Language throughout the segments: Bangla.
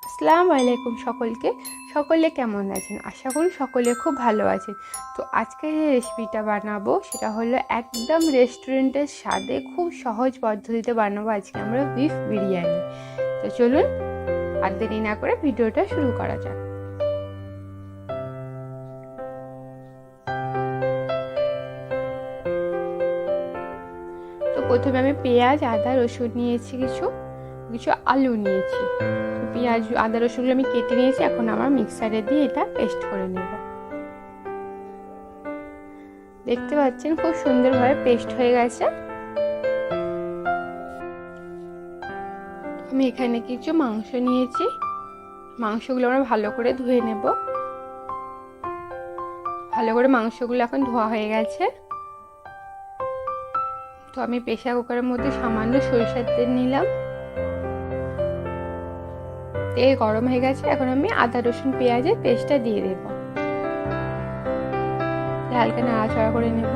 আসসালামু আলাইকুম সকলে কেমন আছেন? আশা করি সকলে খুব ভালো আছেন। তো আজকে যে রেসিপিটা বানাবো সেটা হলো একদম রেস্টুরেন্টের স্বাদে খুব সহজ পদ্ধতিতে বানাবো আজকে আমরা বিফ বিরিয়ানি। তো চলুন আর দেরি না করে ভিডিওটা শুরু করা যাক। তো প্রথমে আমি পেঁয়াজ, আদা, রসুন নিয়েছি, কিছু আলু নিয়েছি। পেঁয়াজ, আদা, রসুনগুলো আমি কেটে নিয়েছি। এখন আমার মিক্সারে দিয়ে এটা পেস্ট করে নেব। দেখতে পাচ্ছেন খুব সুন্দরভাবে পেস্ট হয়ে গেছে। আমি এখানে কিছু মাংস নিয়েছি, মাংসগুলো আমরা ভালো করে ধুয়ে নেব। ভালো করে মাংসগুলো এখন ধোয়া হয়ে গেছে। তো আমি প্রেসার কুকারের মধ্যে সামান্য সরিষার তেল নিলাম। তেল গরম হয়ে গেছে। এখন আমি আদা, রসুন, পেঁয়াজের পেস্টটা দিয়ে দেব। হালকা নাড়াচাড়া করে নেব।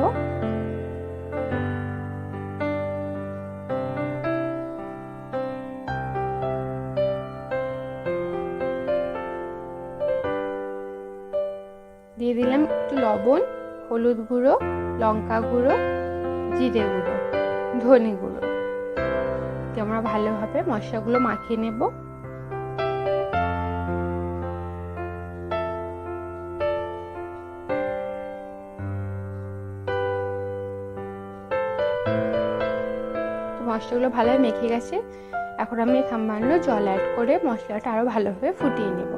দিয়ে দিলাম একটু লবণ, হলুদ গুঁড়ো, লঙ্কা গুঁড়ো, জিরে গুঁড়ো, ধনে গুঁড়ো। আমরা ভালোভাবে মশলাগুলো মাখিয়ে নেব। মশলাগুলো ভালোভাবে মেখে গেছে। এখন আমি সামান্য জল অ্যাড করে মশলাটা আরো ভালোভাবে ফুটিয়ে নেব।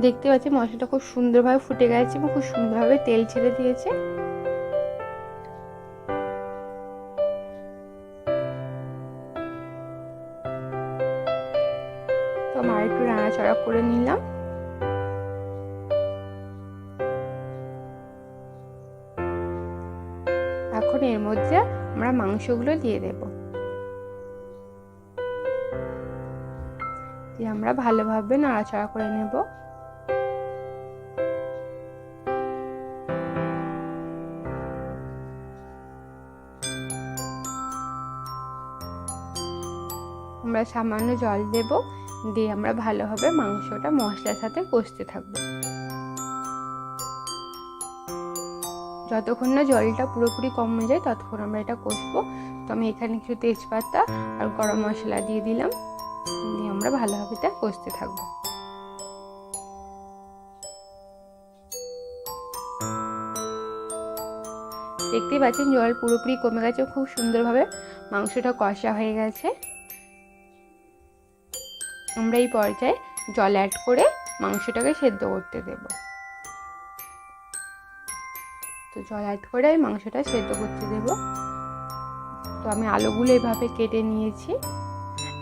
দেখতে পাচ্ছি মশলাটা খুব সুন্দরভাবে ফুটে গেছে এবং খুব সুন্দরভাবে তেল ছেড়ে দিয়েছে। তো আমি একটু নাড়াচাড়া করে নিলাম। এখন এর মধ্যে আমরা মাংসগুলো দিয়ে দেব। দিয়ে আমরা ভালোভাবে নাড়াচাড়া করে নেব। আমরা সামান্য জল দেব, দিয়ে আমরা ভালোভাবে মাংসটা মশলার সাথে কষতে থাকবো। যতক্ষণ না জলটা পুরোপুরি কমে যায় ততক্ষণ আমরা এটা কষবো। তো আমি এখানে কিছু তেজপাতা আর গরম মশলা দিয়ে দিলাম, দিয়ে আমরা ভালোভাবে এটা কষতে থাকবো। দেখতেই পাচ্ছেন জল পুরোপুরি কমে গেছে, খুব সুন্দরভাবে মাংসটা কষা হয়ে গেছে। আমরা এই পর্যায়ে জল অ্যাড করে মাংসটাকে সেদ্ধ করতে দেব। তো জল অ্যাড করে আমি মাংসটা সেদ্ধ করতে দেব। তো আমি আলুগুলো এইভাবে কেটে নিয়েছি।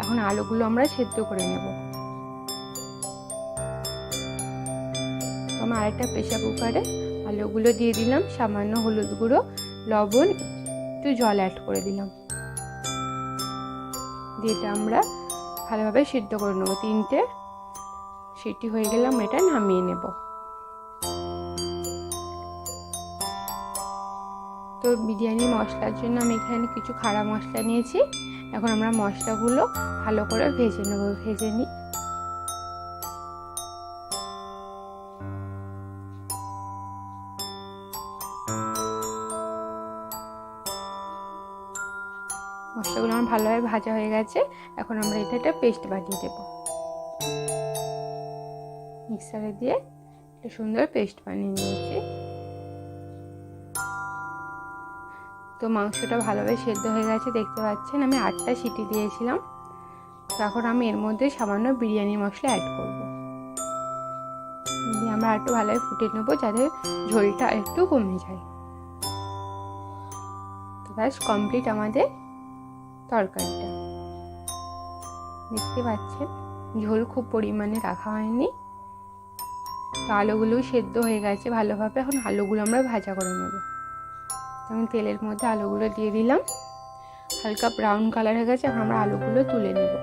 এখন আলুগুলো আমরা সেদ্ধ করে নেব। তো আমি আরেকটা প্রেসার কুকারে আলুগুলো দিয়ে দিলাম, সামান্য হলুদ গুঁড়ো, লবণ, একটু জল অ্যাড করে দিলাম। দিয়ে এটা আমরা ভালোভাবে সিদ্ধ করে নেব। 3টে সিটি হয়ে গেলে আমরা এটা নামিয়ে নেব। তো বিরিয়ানি মশলার জন্য আমি এখানে কিছু খাড়া মশলা নিয়েছি। এখন আমরা মশলাগুলো ভালো করে ভেজে নেব। ভেজে নিই। মশলাগুলো আমার ভালোভাবে ভাজা হয়ে গেছে। এখন আমরা এটা একটা পেস্ট বানিয়ে দেব। মিক্সারে দিয়ে একটা সুন্দর পেস্ট বানিয়ে নিয়েছি। তো মাংসটা ভালোভাবে সেদ্ধ হয়ে গেছে, দেখতে পাচ্ছেন আমি 8টা সিটি দিয়েছিলাম। তো এখন আমি এর মধ্যে সামান্য বিরিয়ানি মশলা অ্যাড করব। দিয়ে আমরা একটু ভালোভাবে ফুটিয়ে নেব যাতে ঝোলটা একটু কমে যায়। তো ব্যাস কমপ্লিট আমাদের তরকারিটা। দেখতে পাচ্ছেন ঝোল খুব পরিমাণে রাখা হয়নি। তো আলুগুলো সেদ্ধ হয়ে গেছে ভালোভাবে। এখন আলুগুলো আমরা ভাজা করে নেব। আমি তেলের মধ্যে আলুগুলো দিয়ে দিলাম। হালকা ব্রাউন কালার হয়ে গেছে। এখন আমরা আলুগুলো তুলে নেব।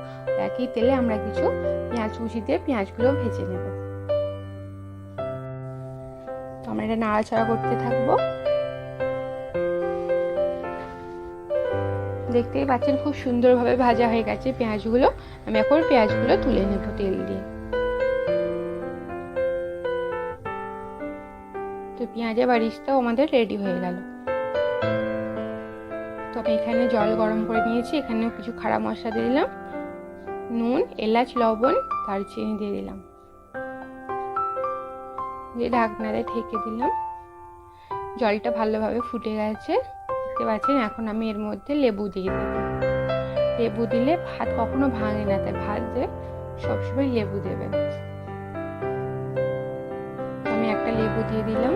একই তেলে আমরা কিছু পেঁয়াজ কুচি দিয়ে পেঁয়াজগুলো ভেজে নেব। তো আমরা এটা নাড়াচাড়া করতে থাকবো। দেখতেই পাচ্ছেন খুব সুন্দরভাবে ভাজা হয়ে গেছে পেঁয়াজগুলো। আমি এখন পেঁয়াজগুলো তুলে নেব তেল দিয়ে। তো পেঁয়াজের বারিশটাও আমাদের রেডি হয়ে গেল। তো আমি এখানে জল গরম করে নিয়েছি, এখানে কিছু খাড়া মশলা দিয়ে দিলাম, নুন, এলাচ, লবণ, দারচিনি দিয়ে দিলাম, দিয়ে ঢাকনাতে ঢেকে দিলাম। জলটা ভালোভাবে ফুটে গেছে দেখতে পাচ্ছেন। এখন আমি এর মধ্যে লেবু দিয়ে দেব। লেবু দিলে ভাত কখনো ভাঙে না, তাই ভাত দিয়ে সবসময় লেবু দেবেন। আমি একটা লেবু দিয়ে দিলাম।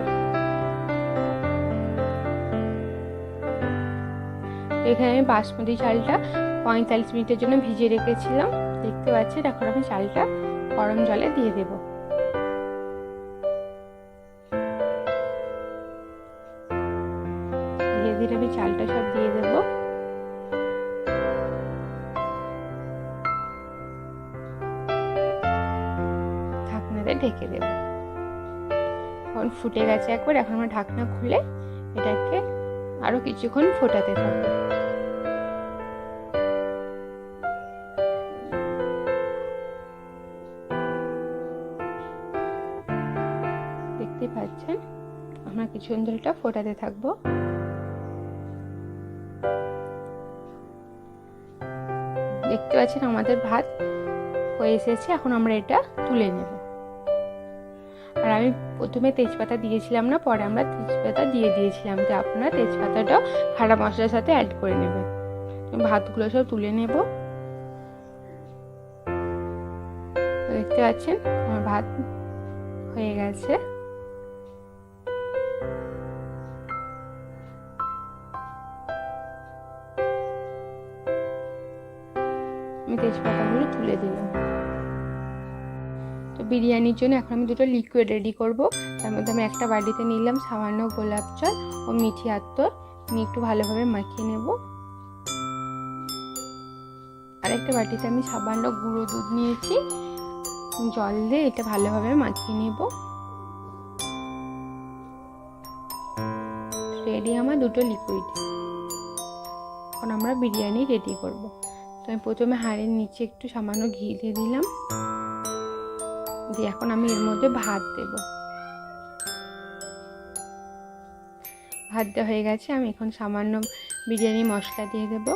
এখানে আমি বাসমতি চালটা 45 মিনিটের জন্য ভিজিয়ে রেখেছিলাম দেখতে পাচ্ছেন। এখন আমি চালটা গরম জলে দিয়ে দেব। ধীরে ধীরে আমি চালটা সব দিয়ে দেব। ঢাকনাতে ঢেকে দেব। এখন ফুটে গেছে একবার। এখন আমরা ঢাকনা খুলে এটাকে আরো কিছুক্ষণ ফোটাতে থাকবো। দেখতে পাচ্ছেন আমরা কিছুক্ষণ ধরে এটা ফোটাতে থাকবো। দেখতে পাচ্ছেন আমাদের ভাত হয়ে এসেছে। এখন আমরা এটা তুলে নেব। আর আমি প্রথমে তেজপাতা দিয়েছিলাম না, পরে আমরা তেজপাতা দিয়ে দিয়েছিলাম, তো আপনারা তেজপাতাটাও খাড়া মশলার সাথে অ্যাড করে নেবেন। ভাতগুলো সব তুলে নেব। দেখতে পাচ্ছেন আমার ভাত হয়ে গেছে। আমি তেজপাতাগুলো তুলে দিলাম। তো বিরিয়ানির জন্য এখন আমি দুটো লিকুইড রেডি করব। তার মধ্যে আমি একটা বাটিতে নিলাম সামান্য গোলাপ জল ও মিঠি আতর, নিয়ে একটু ভালোভাবে মাখিয়ে নেব। আরেকটা বাটিতে আমি সামান্য গুঁড়ো দুধ নিয়েছি, জল দিয়ে এটা ভালোভাবে মাখিয়ে নেব। রেডি আমার দুটো লিকুইড। এখন আমরা বিরিয়ানি রেডি করব। তো আমি প্রথমে হাঁড়ির নিচে একটু সামান্য ঘি দিয়ে দিলাম, দিয়ে এখন আমি এর মধ্যে ভাত দেব। ভাত দেওয়া হয়ে গেছে। আমি এখন সামান্য বিরিয়ানি মশলা দিয়ে দেব।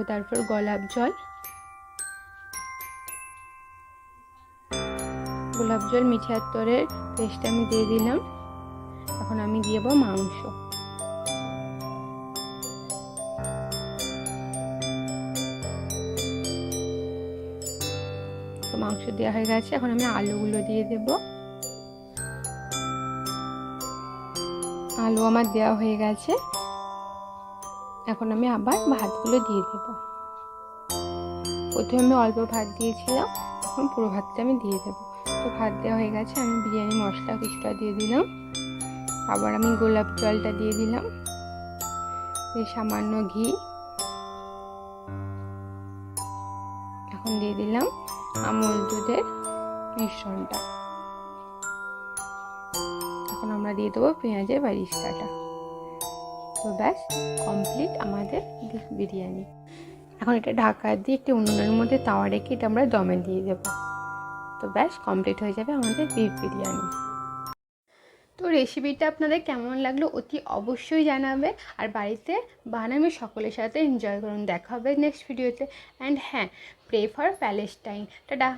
তারপর গোলাপ জল মিঠি আতরের পেস্ট আমি দিয়ে দিলাম। এখন আমি দিয়ে দেব মাংস। তো মাংস দেওয়া হয়ে গেছে। এখন আমি আলুগুলো দিয়ে দেব। আলু আমার দেওয়া হয়ে গেছে। এখন আমি আবার ভাতগুলো দিয়ে দেব। প্রথমে আমি অল্প ভাত দিয়েছিলাম, এখন পুরো ভাতটা আমি দিয়ে দেব। তো ভাত দেওয়া হয়ে গেছে। আমি বিরিয়ানি মশলা কিছুটা দিয়ে দিলাম, আবার আমি গোলাপ জলটা দিয়ে দিলাম, সামান্য ঘি, এখন দিয়ে দিলাম আমুল দুধের মিশ্রণটা। এখন আমরা দিয়ে দেবো পেঁয়াজের বারিশটাটা। তো ব্যাস কমপ্লিট আমাদের বিরিয়ানি। এখন এটা ঢাকা দিয়ে একটি উনুনের মধ্যে তাওয়া রেখে এটা আমরা দমে দিয়ে দেবো। তো ব্যাস কমপ্লিট হয়ে যাবে আমাদের বিফ বিরিয়ানি। তো রেসিপিটা আপনাদের কেমন লাগলো অতি অবশ্যই জানাবে, আর বাড়িতে বানাবে সকলের সাথে এনজয় করুন। দেখা হবে নেক্সট ভিডিওতে। অ্যান্ড হ্যাঁ, প্রে ফর প্যালেস্টাইন। টাটা।